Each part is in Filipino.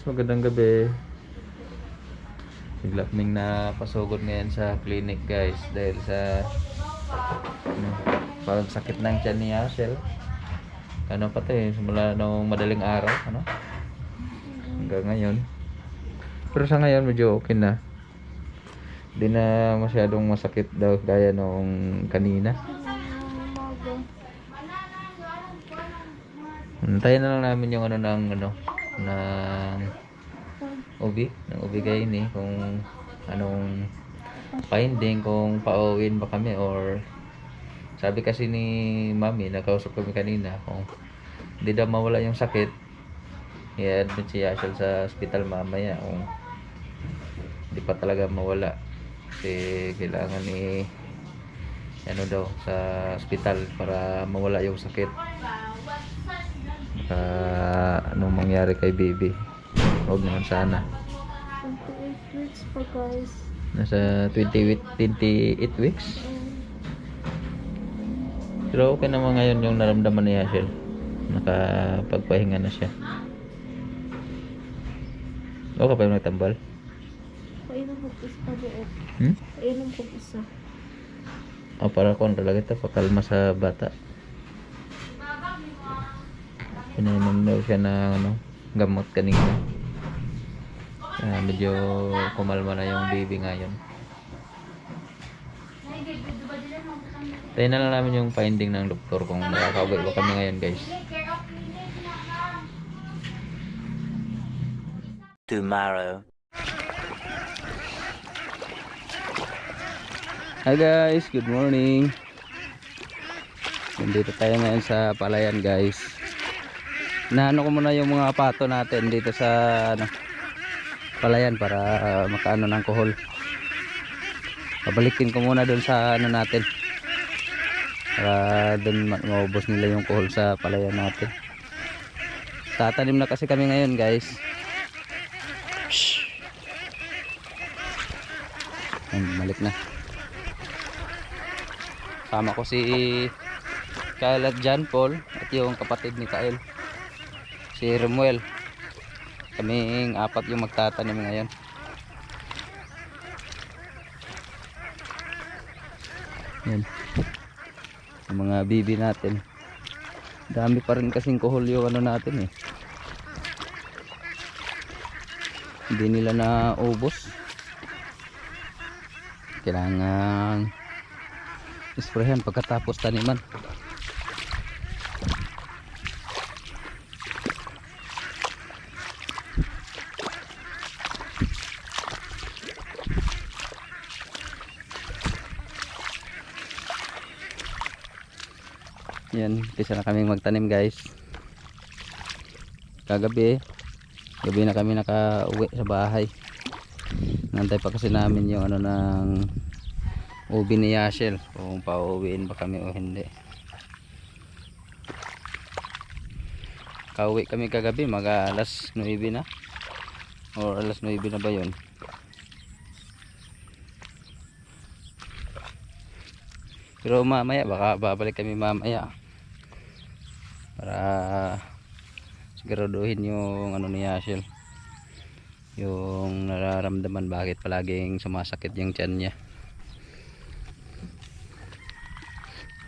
magandang gabi. Bigla kaming napasugod ngayon sa clinic guys dahil sa ano, parang sakit ng tiyan ni Ashel. Ano pa to simula nung madaling araw, ano? Hanggang ngayon. Pero sa ngayon medyo okay na. Hindi na masyadong masakit daw gaya nung kanina. Hintayin na lang namin yung ng OB kayo ni kung anong finding, kung pauwiin ba kami or sabi kasi ni Mami, nakausap kami kanina, kung hindi daw mawala yung sakit i-admit si Yashel sa hospital mamaya kung hindi pa talaga mawala kasi kailangan ano daw sa hospital para mawala yung sakit. Baka anong mangyari kay baby, huwag naman sana. 28 weeks pa guys. Nasa 28 weeks. Pero okay naman ngayon yung naramdaman ni Yashel. Nakapagpahinga na siya. Okay pa yung nagtambal? Painom ko isa buo. Painom ko isa. Para kung talaga ito, pakalma sa bata. Pinainom daw siya ng gamot kanina. Medyo kumalma na yung baby ngayon. Tayo na lang namin yung finding ng doktor kung makakauwi ba kami ngayon guys. Tomorrow. Hi guys, good morning. Nandito tayo ngayon sa palayan guys. Naano ko muna yung mga pato natin dito sa palayan para makaano ng kuhol. Pabalikin ko muna doon sa natin para doon maubos nila yung kuhol sa palayan natin. Tatanim na kasi kami ngayon guys. Balik na. Sama ko si Kyle at John Paul at yung kapatid ni Kyle, si Romuel. Kaming apat yung magtatanim ngayon. Yan yung mga bibi natin. Dami pa rin kasing kuhol yung natin hindi nila naubos. Kailangan isprehan pagkatapos taniman. Yan, umpisa na kaming magtanim guys. Gabi na kami nakauwi sa bahay. Nantay pa kasi namin yung ng ubi ni Yashel kung pauwiin ba kami o hindi. Kauwi kami kagabi mga alas 9 na o alas 9 na ba yun. Pero mamaya baka babalik kami mamaya para siguraduhin yung ni Yashel, yung nararamdaman bakit palaging sumasakit yung tiyan niya.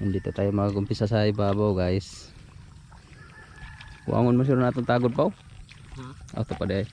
Dito tayo mag-umpisa sa ibabaw guys. Kuangon mo sure natong tagod pa. Auto pa day.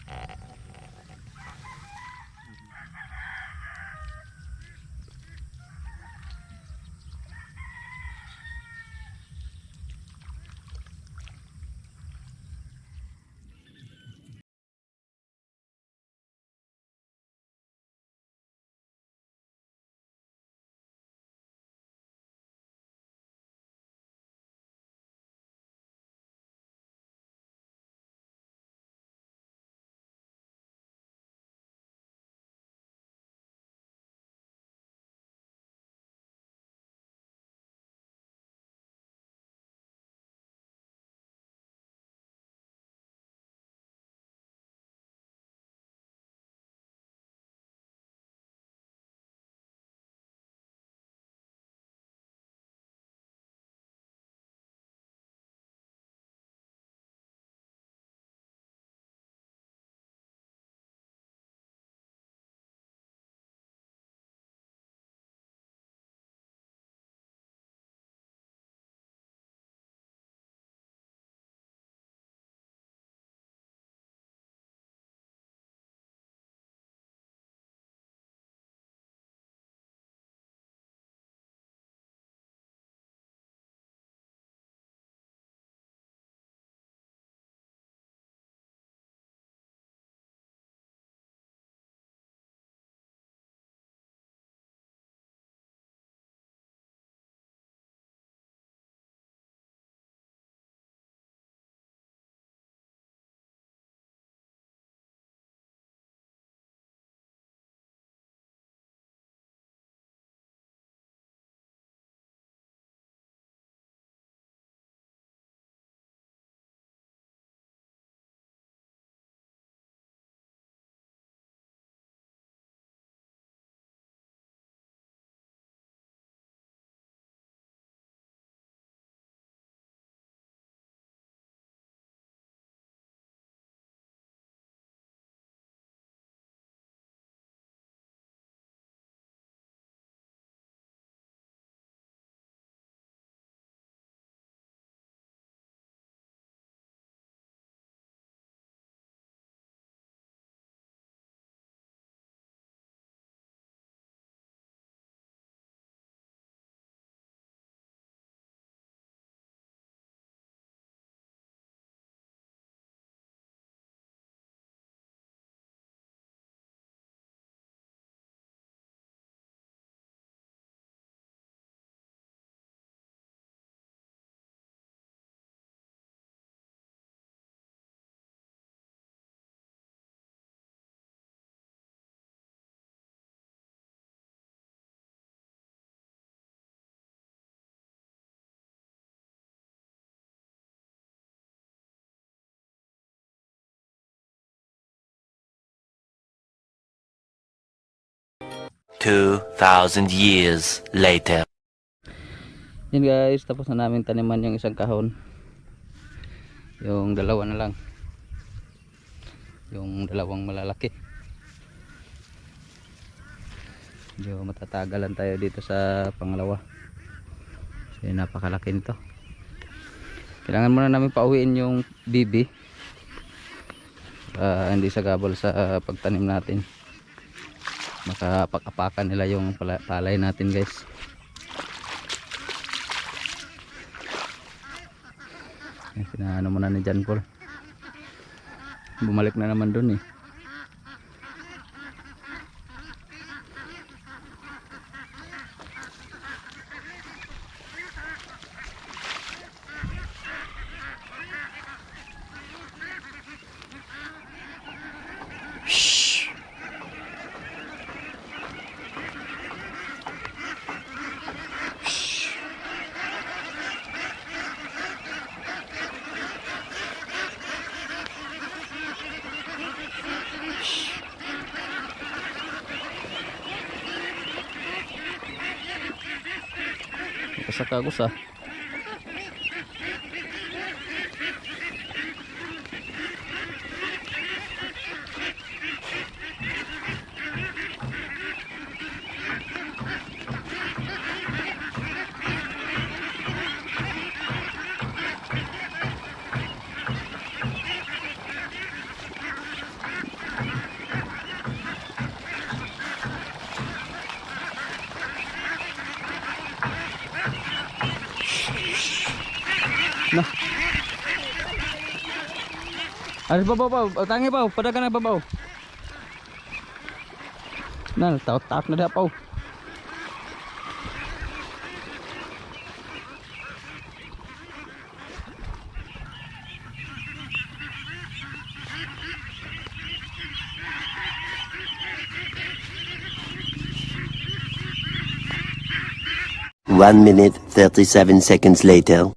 2,000 years later. Yan guys, tapos na namin taniman yung isang kahon. Yung dalawa na lang. Yung dalawang malalaki. Medyo matatagalan tayo dito sa pangalawa. Kasi napakalaki nito. Kailangan muna namin pauwiin yung bibi. Hindi sagabal sa pagtanim natin. Makapag-apakan nila yung palay natin guys. Pinaano muna ni John Paul. Bumalik na naman dun eh. Kasakagos ah. Nah. Alis babaw, tangi baw, pada ka na babaw. Nah, tak na dapaw. One minute, 37 seconds later.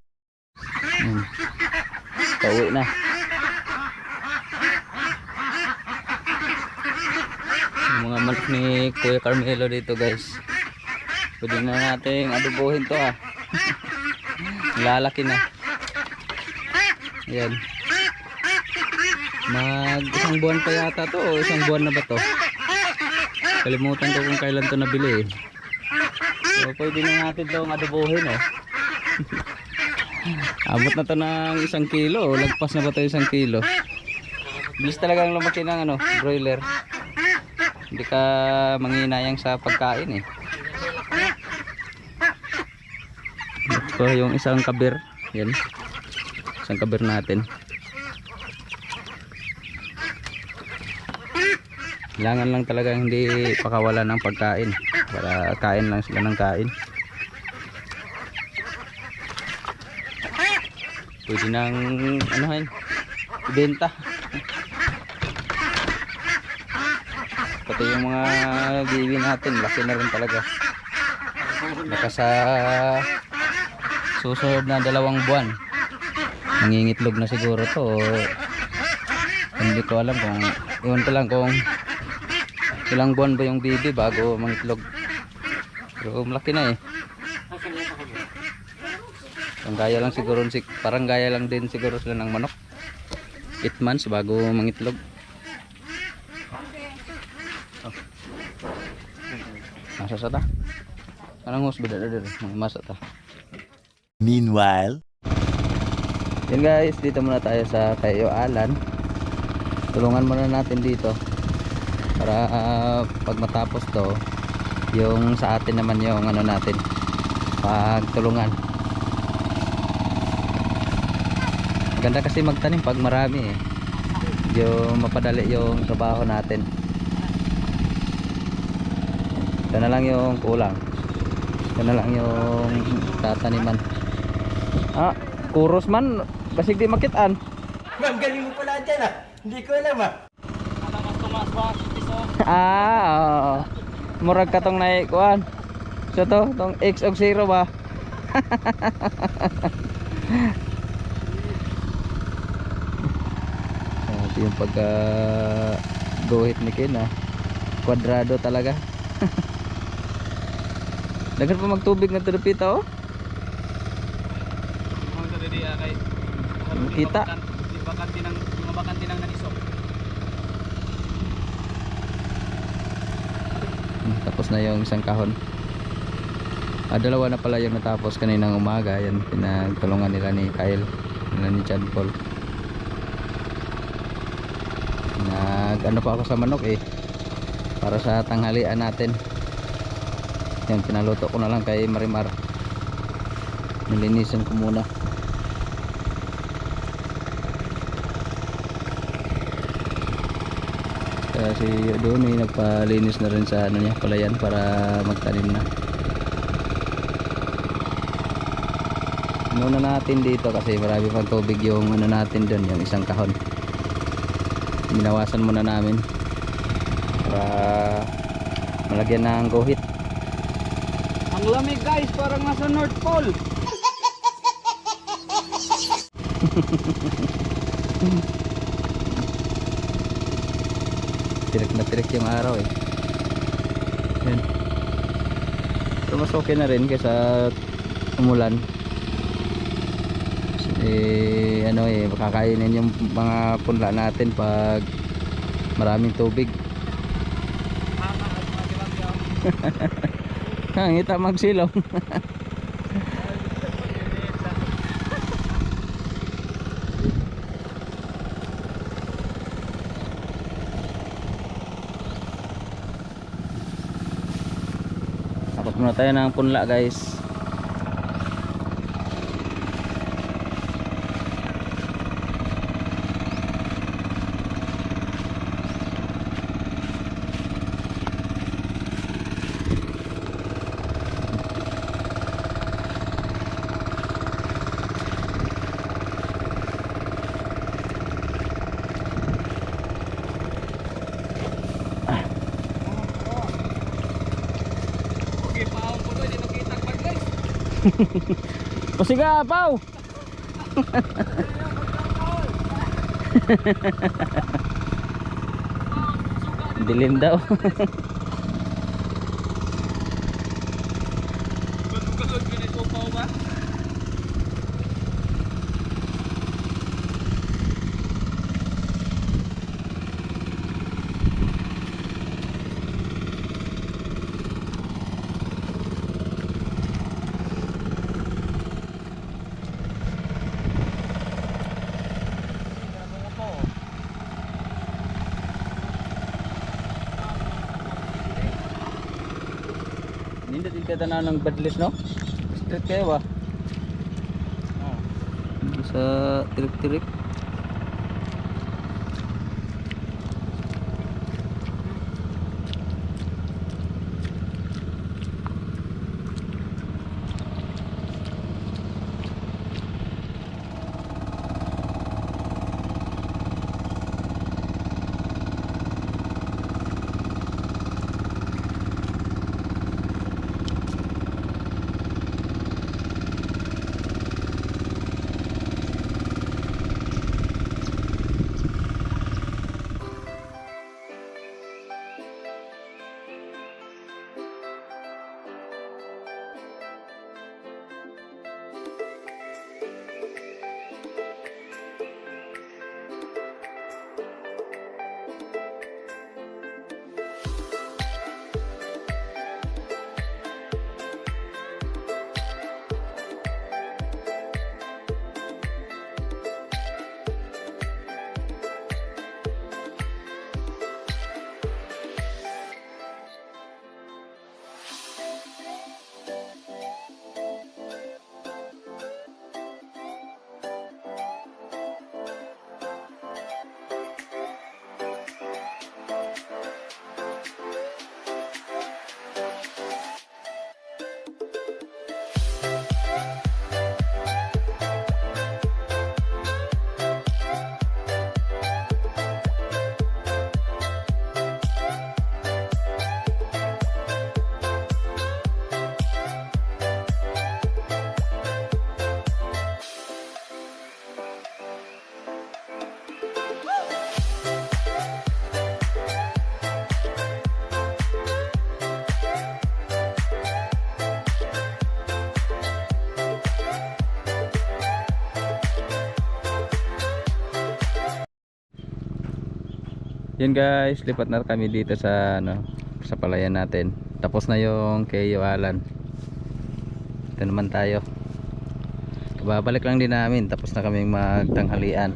Pauwi na. Yung mga manok ni Kuya Carmelo dito guys. Pwede na natin adobohin to ah. Lalaki na. Ayan. Isang buwan pa yata to o isang buwan na ba to? Kalimutan ko kung kailan to nabili eh. So pwede na natin itong adobohin eh. Abot na to ng 1 kilo. Lagpas na ba to 1 kilo? Bilis talagang lumaki ng broiler. Hindi ka manginayang sa pagkain eh. Ito yung isang kabir. Yan. Isang kabir natin. Kailangan lang talaga hindi pakawala ng pagkain. Para kain lang sila ng kain. Pwede nang ibenta. Pati yung mga bibi natin laki na rin talaga. Baka sa susunod na 2 buwan nangingitlog na siguro to. Hindi ko alam kung iwan ko lang kung ilang buwan ba yung bibi bago mangitlog. Pero malaki na eh. Parang gaya lang din siguro sila ng manok. 8 months bago mangitlog. Masa sa ta? Anong hus beda der? Masa ta. Meanwhile, Yan guys, dito muna tayo sa Kayo Alan. Tulungan muna natin dito para pag matapos to, yung sa atin naman yung natin pagtulungan. Ganda kasi magtanim pag marami eh. Yung mapadali yung trabaho natin. Ito na lang yung kulang. Ito na lang yung tataniman. Kuros man basig di makitaan. Ma'am, galing mo pala dyan ah. Hindi ko alam ah. Oo. Murag ka tong naikuan. So to, tong X og 0 ba? Ito yung pagka guhit ni Ken ah. Kwadrado talaga. Dagan pa magtubig na terapita oh. Ang tadi kay Kita. di bakante ng nanisok. Tapos na yung isang kahon. Dalawa na pala yung natapos kaninang umaga. Yan, pinagtulungan nila ni Kyle, nila ni Chad Paul. Ano pa ako sa manok eh, para sa tanghalian natin. Yan, pinaluto ko na lang kay Marimar. Nilinisan ko muna. Kasi doon eh, nagpalinis na rin sa ano niya, palayan para magtanim na. Muna natin dito kasi marami pang tubig yung ano natin doon, yung isang kahon. Binawasan muna namin para malagyan ng guhit. Ang lamig guys, parang nasa North Pole. Tirik na tirik yung araw eh. Yan. Pero mas okay na rin kaysa umulan. Ano eh, makakainin yung mga punla natin pag maraming tubig. Ngita magsilong. Tapos muna tayo ng punla guys. Okay, paong ko doon dito kita pag guys. O sige, Pau. Dilim daw. Gulod ganito pa ba? Hindi din ka tanaw ng badlis no? Straight kayo ba? Hindi sa tirik-tirik. Yan guys, lipat na kami dito sa ano, sa palayan natin. Tapos na yung kay Alan. Ito naman tayo. Babalik lang din namin, tapos na kaming magtanghalian.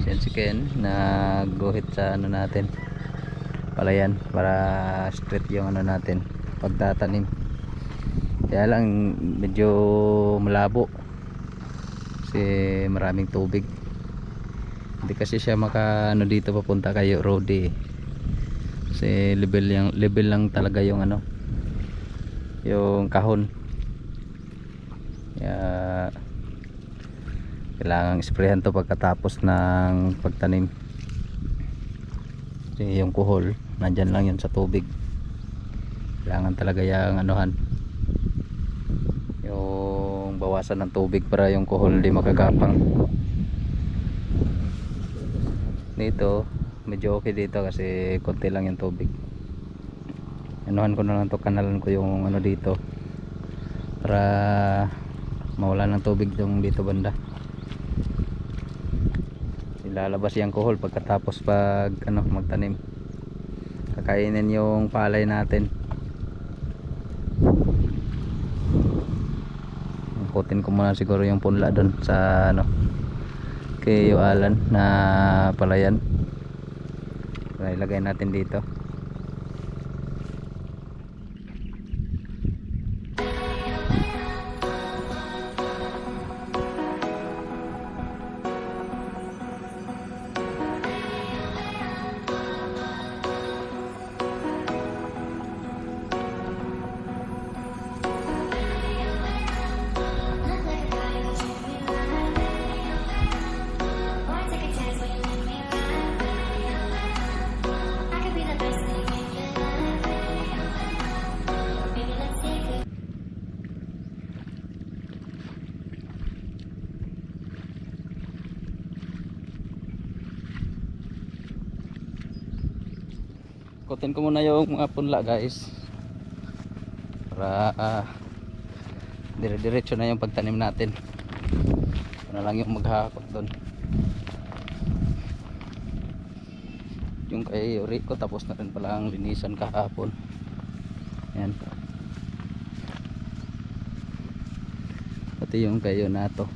Yan si Ken nagguhit sa ano natin, palayan, para straight yung ano natin pagtatanim. Kaya lang medyo malabo kasi maraming tubig. Hindi kasi siya maka ano dito papunta kayo Rodi, kasi level lang talaga yung ano, yung kahon. Kaya kailangan isprehan to pagkatapos ng pagtanim. Kasi yung kuhol nandyan lang yun sa tubig. Kailangan talaga yung anuhan, yung bawasan ng tubig para yung kuhol di makagapang. Dito medyo okay dito kasi konti lang yung tubig. Anuhan ko na lang to, kanalan ko yung ano dito para mawala ng tubig yung dito banda. Ilalabas yung kuhol pagkatapos pag ano magtanim. Kakainin yung palay natin. Kutin ko muna siguro yung punla doon sa ano kay Alan na palayan. Ilagay natin dito. Kutin ko muna yung mga punla guys para dire-diretso na yung pagtanim natin. Ano lang yung maghahakot doon. Yung kay Rico tapos na rin pala ang linisan kahapon. Yan. Pati yung kay Yonato.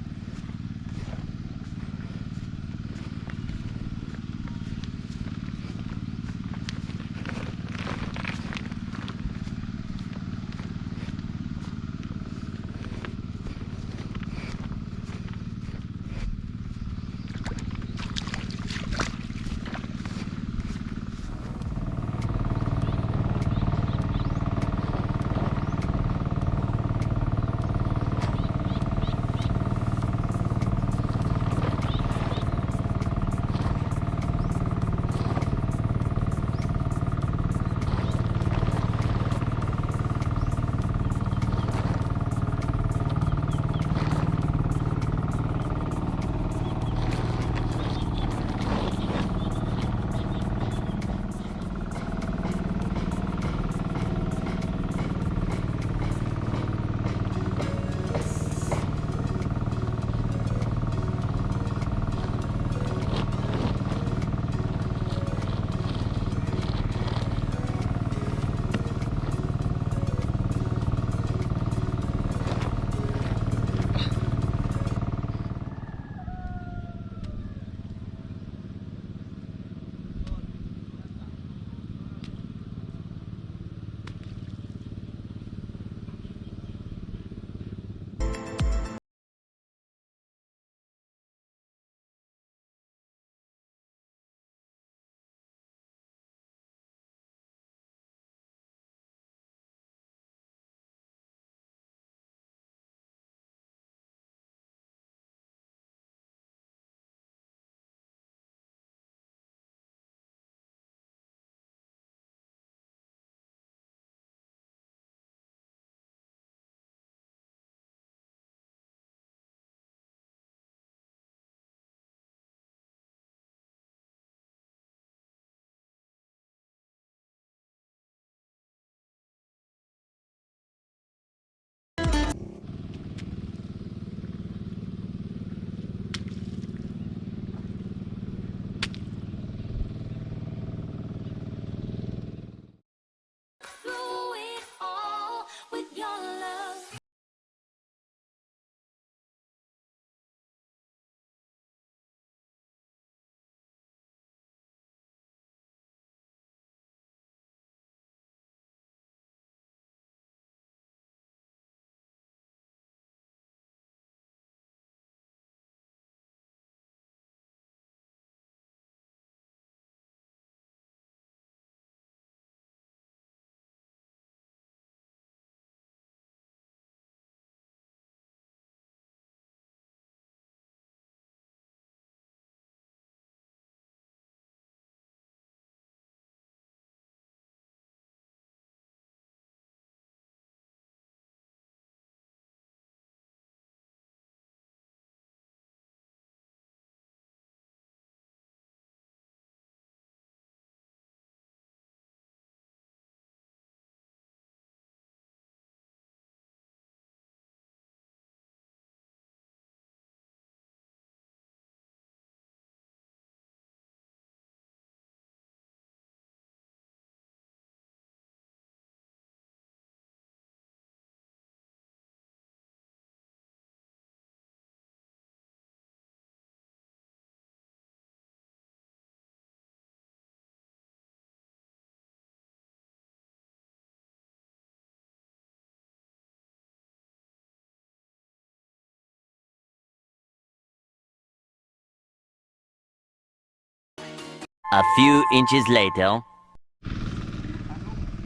A few inches later.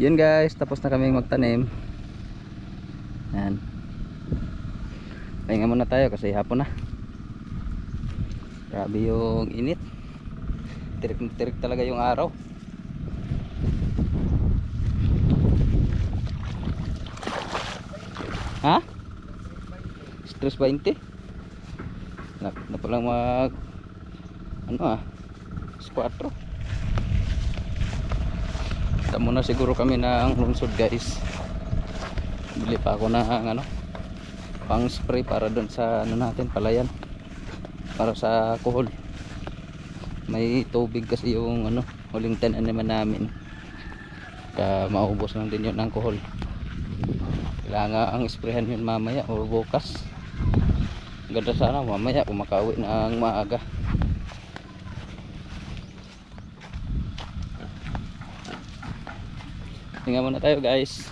Yun guys, tapos na kaming magtanim. Yan. Pahinga muna tayo kasi hapon na. Grabe yung init. Tirik na tirik talaga yung araw. Ha? Stress 20? Na palang mag squatro. Kita muna siguro kami ng lungsod guys. Bili pa ako ng pang spray para doon sa natin palayan. Para sa kuhol. May tubig kasi yung huling tanaman namin. Kaya maubos lang din yun ng kuhol. Kailangan ang sprayhan yun mamaya o bukas. Ganda sana mamaya kumakawi ng maaga. Tingnan muna tayo guys.